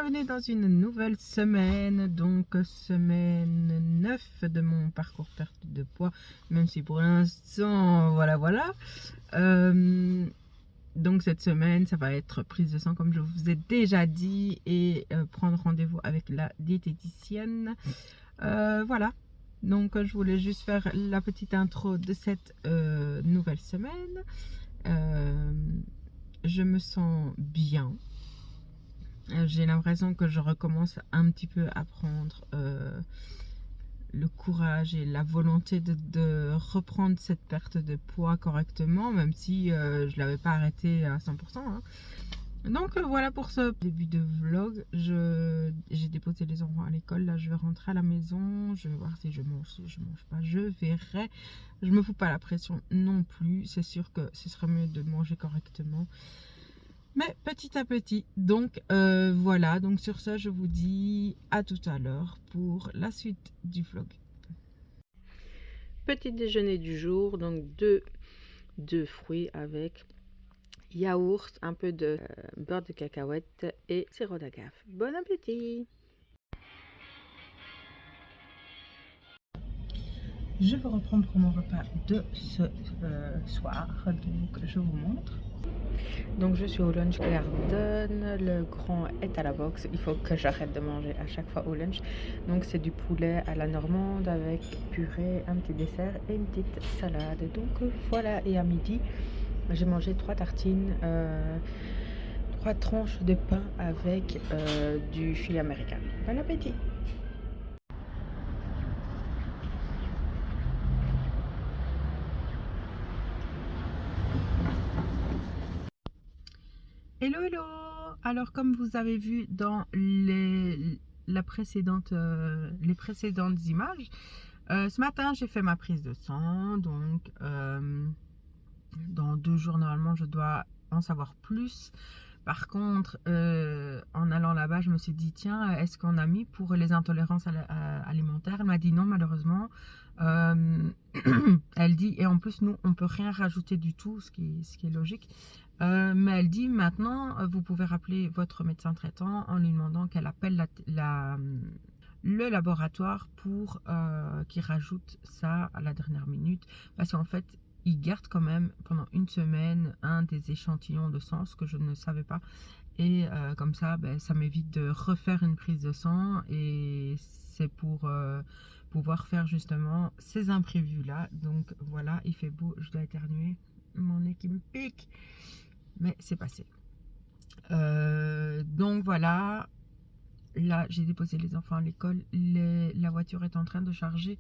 bienvenue dans une nouvelle semaine, donc semaine 9 de mon parcours perte de poids, même si pour l'instant, voilà. Donc cette semaine, ça va être prise de sang comme je vous ai déjà dit et prendre rendez-vous avec la diététicienne. Voilà, donc je voulais juste faire la petite intro de cette nouvelle semaine. Je me sens bien. J'ai l'impression que je recommence un petit peu à prendre le courage et la volonté de reprendre cette perte de poids correctement, même si je ne l'avais pas arrêté à 100%, hein. Donc voilà pour ce début de vlog. J'ai déposé les enfants à l'école. Là, je vais rentrer à la maison. Je vais voir si je mange pas. Je verrai. Je me fous pas la pression non plus. C'est sûr que ce serait mieux de manger correctement. Mais petit à petit, donc voilà, donc sur ça je vous dis à tout à l'heure pour la suite du vlog. Petit déjeuner du jour, donc deux fruits avec yaourt, un peu de beurre de cacahuète et sirop d'agave. Bon appétit! Je vais reprendre mon repas de ce soir, donc je vous montre. Donc je suis au lunch garden, le grand est à la boxe, il faut que j'arrête de manger à chaque fois au lunch. Donc c'est du poulet à la normande avec purée, un petit dessert et une petite salade. Donc voilà, et à midi j'ai mangé 3 tartines, 3 tranches de pain avec du filet américain. Bon appétit! Hello hello! Alors comme vous avez vu dans les précédentes images, ce matin j'ai fait ma prise de sang, donc dans 2 jours normalement je dois en savoir plus. Par contre en allant là-bas je me suis dit tiens, est-ce qu'on a mis pour les intolérances alimentaires? Elle m'a dit non malheureusement. Elle dit et en plus nous on peut rien rajouter du tout, ce qui est logique. Mais elle dit maintenant vous pouvez rappeler votre médecin traitant en lui demandant qu'elle appelle le laboratoire pour qu'il rajoute ça à la dernière minute, parce qu'en fait ils gardent quand même pendant une semaine un des échantillons de sang, ce que je ne savais pas, et comme ça ça m'évite de refaire une prise de sang, et c'est pour pouvoir faire justement ces imprévus là. Donc voilà, il fait beau, je dois éternuer, mon nez qui me pique, mais c'est passé. Donc voilà, là j'ai déposé les enfants à l'école, la voiture est en train de charger,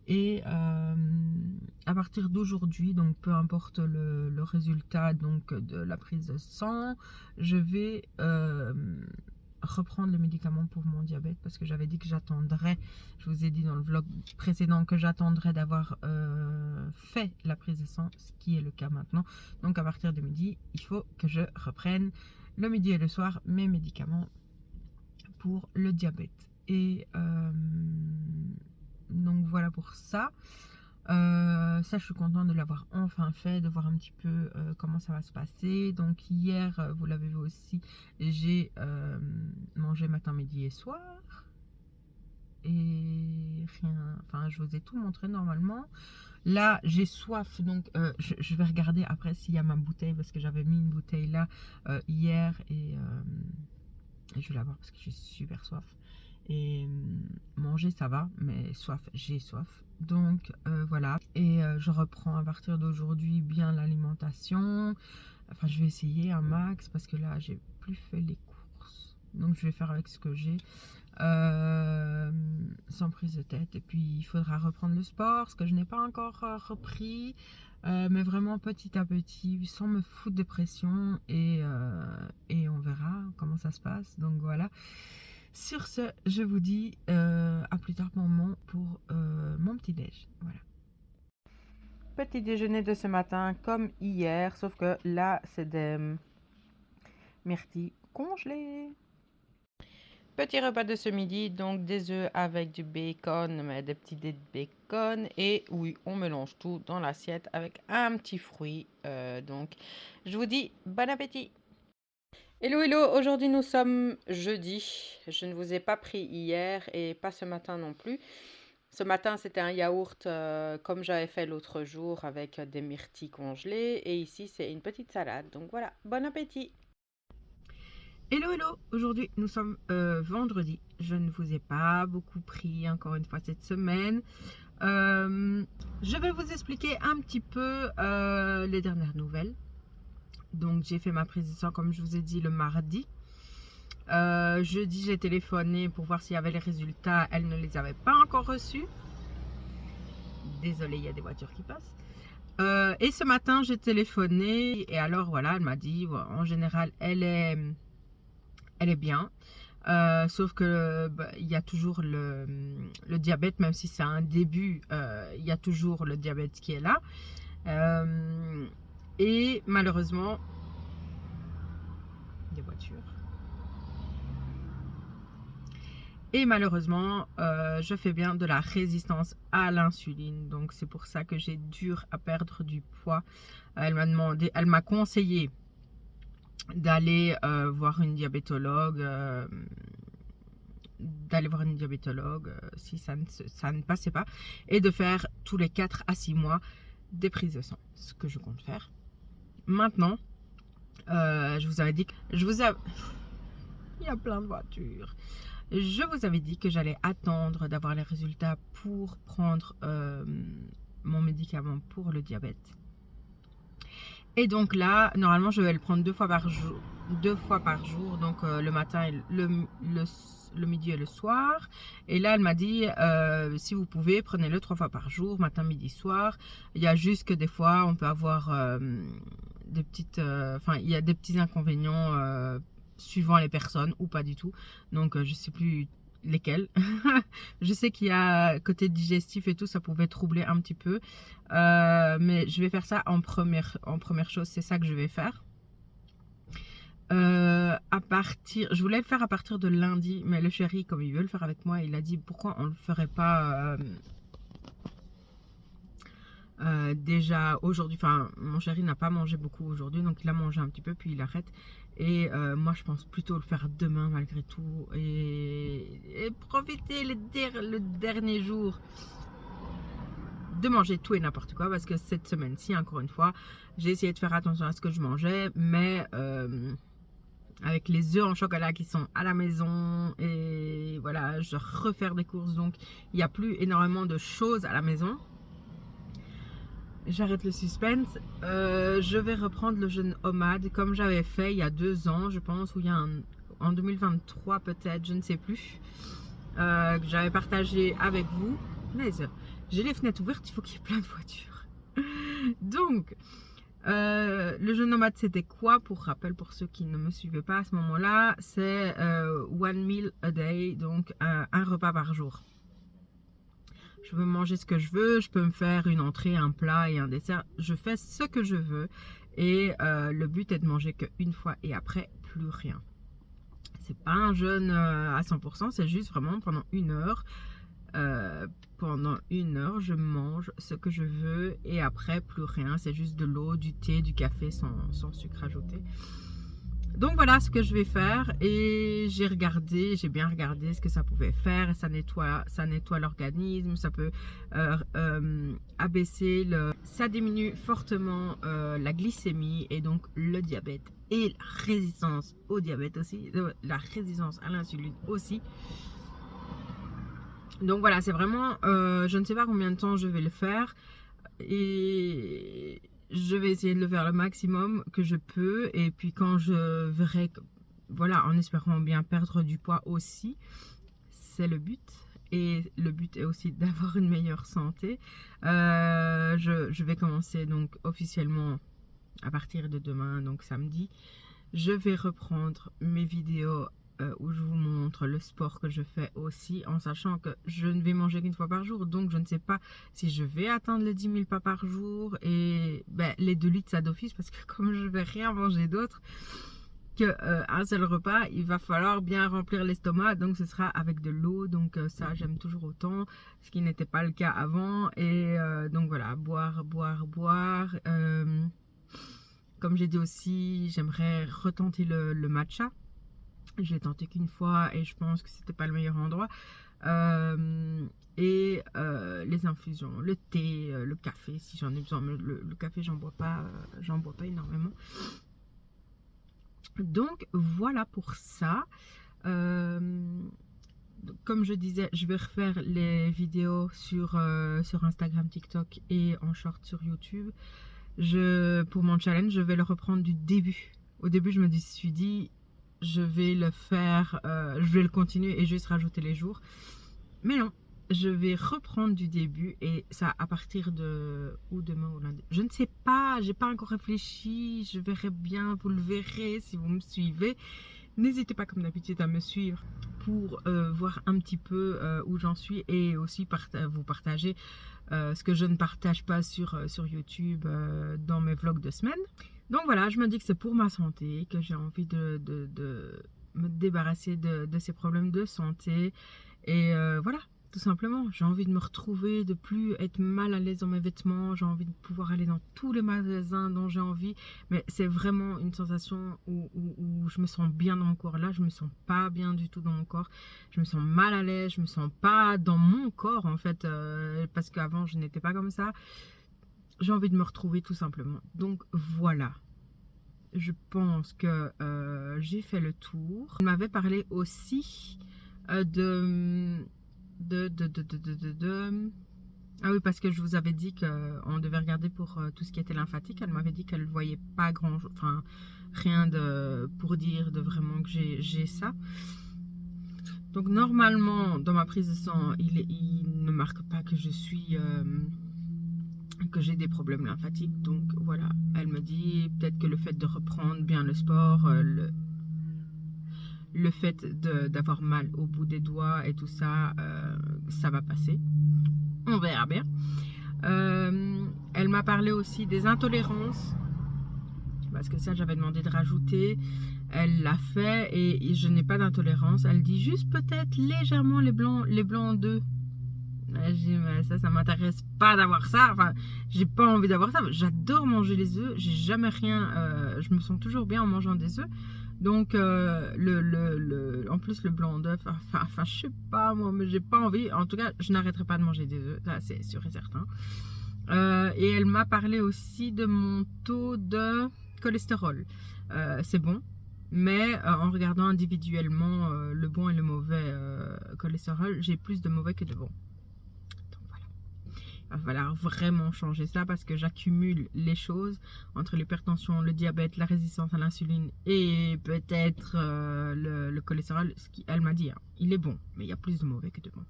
et à partir d'aujourd'hui, donc peu importe le résultat donc de la prise de sang, je vais reprendre le médicament pour mon diabète, parce que j'avais dit que j'attendrais, je vous ai dit dans le vlog précédent que j'attendrais d'avoir fait la prise de sang, ce qui est le cas maintenant. Donc à partir de midi, il faut que je reprenne le midi et le soir mes médicaments pour le diabète. Et donc voilà pour ça. Ça je suis contente de l'avoir enfin fait, de voir un petit peu comment ça va se passer. Donc hier, vous l'avez vu aussi, j'ai mangé matin, midi et soir, et rien, enfin je vous ai tout montré normalement. Là j'ai soif, donc je vais regarder après s'il y a ma bouteille, parce que j'avais mis une bouteille là hier, et je vais la voir parce que j'ai super soif. Et manger ça va, mais soif, j'ai soif. Donc voilà, et je reprends à partir d'aujourd'hui bien l'alimentation. Enfin je vais essayer un max, parce que là j'ai plus fait les courses, donc je vais faire avec ce que j'ai, sans prise de tête. Et puis il faudra reprendre le sport, ce que je n'ai pas encore repris, mais vraiment petit à petit, sans me foutre de pression, et on verra comment ça se passe. Donc voilà, sur ce je vous dis à plus tard pour mon petit déj. Voilà, petit déjeuner de ce matin comme hier, sauf que là c'est des myrtilles congelées. Petit repas de ce midi, donc des œufs avec du bacon, mais des petits dés de bacon, et oui, on mélange tout dans l'assiette avec un petit fruit. Donc je vous dis bon appétit. Hello, hello, aujourd'hui nous sommes jeudi. Je ne vous ai pas pris hier et pas ce matin non plus. Ce matin c'était un yaourt comme j'avais fait l'autre jour avec des myrtilles congelées et ici c'est une petite salade. Donc voilà, bon appétit. Hello, hello! Aujourd'hui, nous sommes vendredi. Je ne vous ai pas beaucoup pris encore une fois cette semaine. Je vais vous expliquer un petit peu les dernières nouvelles. Donc, j'ai fait ma prise de sang, comme je vous ai dit, le mardi. Jeudi, j'ai téléphoné pour voir s'il y avait les résultats. Elle ne les avait pas encore reçus. Désolée, il y a des voitures qui passent. Et ce matin, j'ai téléphoné et alors voilà, elle m'a dit, en général, elle est bien. Sauf que il y a toujours le diabète, même si c'est un début, il y a toujours le diabète qui est là. Et malheureusement, des voitures. Et malheureusement, je fais bien de la résistance à l'insuline. Donc c'est pour ça que j'ai dur à perdre du poids. Elle m'a conseillé d'aller voir une diabétologue. Si ça ne passait pas, et de faire tous les 4 à 6 mois des prises de sang, ce que je compte faire. Maintenant, je vous avais dit que il y a plein de voitures. Je vous avais dit que j'allais attendre d'avoir les résultats pour prendre mon médicament pour le diabète. Et donc là, normalement, je vais le prendre 2 fois par jour. 2 fois par jour, donc le matin, et le midi et le soir. Et là, elle m'a dit, si vous pouvez, prenez-le 3 fois par jour, matin, midi, soir. Il y a juste que des fois, on peut avoir des petites... Enfin, il y a des petits inconvénients suivant les personnes ou pas du tout. Donc, je sais plus lesquels. Je sais qu'il y a côté digestif et tout, ça pouvait troubler un petit peu. Mais je vais faire ça en première chose, c'est ça que je vais faire. Je voulais le faire à partir de lundi, mais le chéri, comme il veut le faire avec moi, il a dit pourquoi on le ferait pas déjà aujourd'hui. Enfin, mon chéri n'a pas mangé beaucoup aujourd'hui, donc il a mangé un petit peu puis il arrête. Et moi, je pense plutôt le faire demain malgré tout et profiter le dernier jour de manger tout et n'importe quoi, parce que cette semaine-ci, encore une fois, j'ai essayé de faire attention à ce que je mangeais, mais avec les œufs en chocolat qui sont à la maison et voilà, je dois refaire des courses, donc il n'y a plus énormément de choses à la maison. J'arrête le suspense. Je vais reprendre le jeûne OMAD comme j'avais fait il y a 2 ans, je pense, ou en 2023 peut-être, je ne sais plus, que j'avais partagé avec vous. Mais j'ai les fenêtres ouvertes, il faut qu'il y ait plein de voitures. Donc, le jeûne nomade, c'était quoi? Pour rappel, pour ceux qui ne me suivaient pas à ce moment-là, c'est one meal a day, donc un repas par jour. Je peux manger ce que je veux, je peux me faire une entrée, un plat et un dessert. Je fais ce que je veux et le but est de manger qu'une fois et après, plus rien. C'est pas un jeûne à 100%, c'est juste vraiment pendant 1 heure. Pendant 1 heure, je mange ce que je veux et après, plus rien. C'est juste de l'eau, du thé, du café sans sucre ajouté. Donc voilà ce que je vais faire et j'ai bien regardé ce que ça pouvait faire. Et ça nettoie l'organisme, ça peut abaisser ça diminue fortement la glycémie et donc le diabète et la résistance au diabète aussi, la résistance à l'insuline aussi. Donc voilà, c'est vraiment, je ne sais pas combien de temps je vais le faire et je vais essayer de le faire le maximum que je peux. Et puis quand je verrai, voilà, en espérant bien perdre du poids aussi, c'est le but. Et le but est aussi d'avoir une meilleure santé. Je vais commencer donc officiellement à partir de demain, donc samedi. Je vais reprendre mes vidéos où je vous montre le sport que je fais aussi, en sachant que je ne vais manger qu'une fois par jour, donc je ne sais pas si je vais atteindre les 10 000 pas par jour et les 2 litres ça d'office, parce que comme je vais rien manger d'autre qu'un seul repas, il va falloir bien remplir l'estomac, donc ce sera avec de l'eau, donc ça j'aime toujours autant, ce qui n'était pas le cas avant. Et donc voilà, boire Comme j'ai dit aussi, j'aimerais retenter le matcha. Je l'ai tenté qu'une fois et je pense que c'était pas le meilleur endroit. Les infusions, le thé, le café si j'en ai besoin. Mais le café, j'en bois pas énormément. Donc voilà pour ça. Comme je disais, je vais refaire les vidéos sur Instagram, TikTok et en short sur YouTube. Pour mon challenge, je vais le reprendre du début. Au début, je me suis dit, je vais le faire, je vais le continuer et juste rajouter les jours. Mais non, je vais reprendre du début et ça à partir de demain ou lundi. Je ne sais pas, j'ai pas encore réfléchi, je verrai bien, vous le verrez si vous me suivez. N'hésitez pas comme d'habitude à me suivre pour voir un petit peu où j'en suis et aussi vous partager ce que je ne partage pas sur YouTube dans mes vlogs de semaine. Donc voilà, je me dis que c'est pour ma santé, que j'ai envie de me débarrasser de ces problèmes de santé. Et voilà, tout simplement, j'ai envie de me retrouver, de plus être mal à l'aise dans mes vêtements, j'ai envie de pouvoir aller dans tous les magasins dont j'ai envie, mais c'est vraiment une sensation où je me sens bien dans mon corps. Là, je me sens pas bien du tout dans mon corps, je me sens mal à l'aise, je me sens pas dans mon corps en fait, parce qu'avant je n'étais pas comme ça. J'ai envie de me retrouver tout simplement. Donc voilà. Je pense que j'ai fait le tour. On m'avait parlé aussi ah oui, parce que je vous avais dit qu'on devait regarder pour tout ce qui était lymphatique. Elle m'avait dit qu'elle ne voyait pas enfin rien pour dire de vraiment que j'ai ça. Donc normalement, dans ma prise de sang, il ne marque pas que que j'ai des problèmes lymphatiques. Donc voilà, elle me dit peut-être que le fait de reprendre bien le sport, le fait d'avoir mal au bout des doigts et tout ça, ça va passer. On verra bien. Elle m'a parlé aussi des intolérances, parce que ça j'avais demandé de rajouter. Elle l'a fait et je n'ai pas d'intolérance. Elle dit juste peut-être légèrement les blancs d'œufs. J'ai dit, ça m'intéresse pas d'avoir ça. Enfin, j'ai pas envie d'avoir ça. J'adore manger les œufs. J'ai jamais rien. Je me sens toujours bien en mangeant des œufs. Donc, en plus, le blanc d'œuf. Enfin, je sais pas moi, mais j'ai pas envie. En tout cas, je n'arrêterai pas de manger des œufs. Ça, c'est sûr et certain. Et elle m'a parlé aussi de mon taux de cholestérol. C'est bon. Mais en regardant individuellement le bon et le mauvais cholestérol, j'ai plus de mauvais que de bon. Il va falloir vraiment changer ça parce que j'accumule les choses entre l'hypertension, le diabète, la résistance à l'insuline et peut-être le cholestérol. Elle m'a dit, hein, il est bon, mais il y a plus de mauvais que de bon.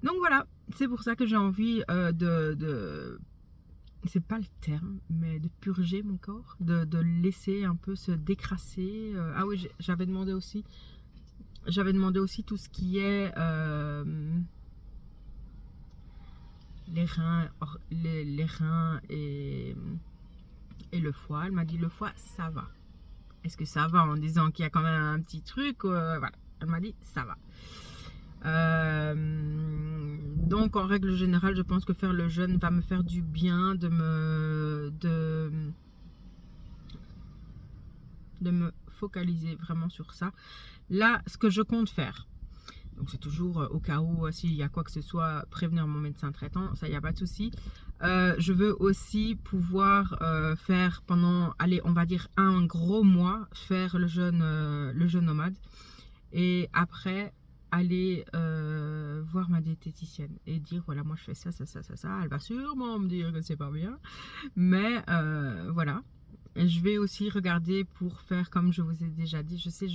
Donc voilà, c'est pour ça que j'ai envie c'est pas le terme, mais de purger mon corps, de laisser un peu se décrasser. Ah oui, j'avais demandé aussi tout ce qui est les reins et le foie. Elle m'a dit le foie ça va. Est-ce que ça va en disant qu'il y a quand même un petit truc, voilà. Elle m'a dit ça va. Donc en règle générale je pense que faire le jeûne va me faire du bien, de me focaliser vraiment sur ça. Là ce que je compte faire, donc c'est toujours au cas où s'il y a quoi que ce soit, prévenir mon médecin traitant, ça il n'y a pas de souci. Je veux aussi pouvoir faire pendant, allez on va dire un gros mois, faire le jeûne nomade et après aller voir ma diététicienne et dire voilà moi je fais ça. Elle va sûrement me dire que c'est pas bien, mais voilà. Et je vais aussi regarder pour faire comme je vous ai déjà dit. Je sais,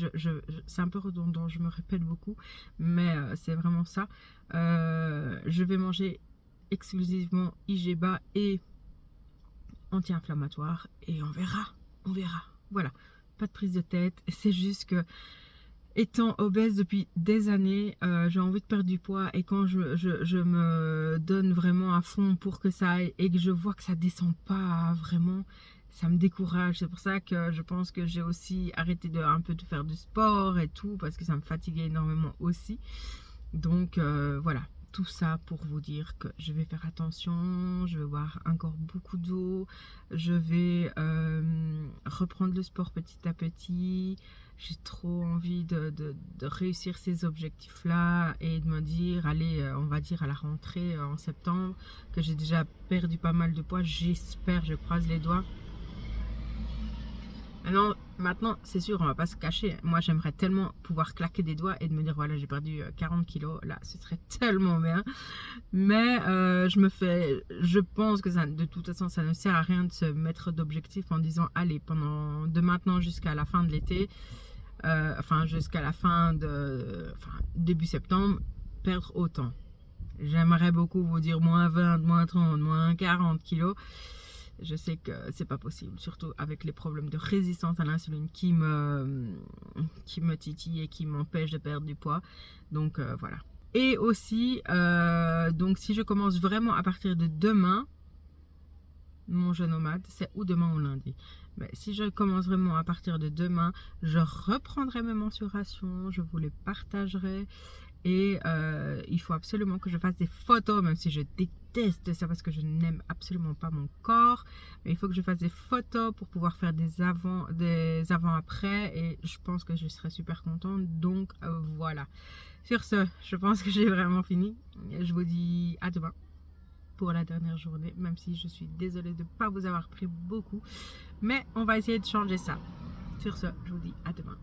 c'est un peu redondant, je me répète beaucoup, mais c'est vraiment ça. Je vais manger exclusivement IGBA et anti-inflammatoire et on verra. Voilà, pas de prise de tête. C'est juste que étant obèse depuis des années, j'ai envie de perdre du poids et quand je me donne vraiment à fond pour que ça aille et que je vois que ça descend pas vraiment, ça me décourage. C'est pour ça que je pense que j'ai aussi arrêté un peu de faire du sport et tout parce que ça me fatiguait énormément aussi. Donc voilà, tout ça pour vous dire que je vais faire attention, je vais boire encore beaucoup d'eau, je vais reprendre le sport petit à petit. J'ai trop envie de réussir ces objectifs-là et de me dire, allez, on va dire à la rentrée en septembre, que j'ai déjà perdu pas mal de poids. J'espère, je croise les doigts. Alors, maintenant, c'est sûr, on va pas se cacher. Moi, j'aimerais tellement pouvoir claquer des doigts et de me dire, voilà, j'ai perdu 40 kilos. Là, ce serait tellement bien. Mais je pense que ça, de toute façon, ça ne sert à rien de se mettre d'objectif en disant, allez, de maintenant jusqu'à la fin de l'été, enfin, jusqu'à la début septembre, perdre autant. J'aimerais beaucoup vous dire moins 20, moins 30, moins 40 kilos. Je sais que c'est pas possible, surtout avec les problèmes de résistance à l'insuline qui me titillent et qui m'empêchent de perdre du poids. Donc voilà. Et aussi, donc si je commence vraiment à partir de demain, mon jeûne nomade, c'est ou demain ou lundi. Mais si je commence vraiment à partir de demain, je reprendrai mes mensurations, je vous les partagerai. Et il faut absolument que je fasse des photos, même si je déteste ça parce que je n'aime absolument pas mon corps. Mais il faut que je fasse des photos pour pouvoir faire des avant-après. Et je pense que je serai super contente. Donc voilà. Sur ce, je pense que j'ai vraiment fini. Je vous dis à demain pour la dernière journée, même si je suis désolée de ne pas vous avoir pris beaucoup. Mais on va essayer de changer ça. Sur ce, je vous dis à demain.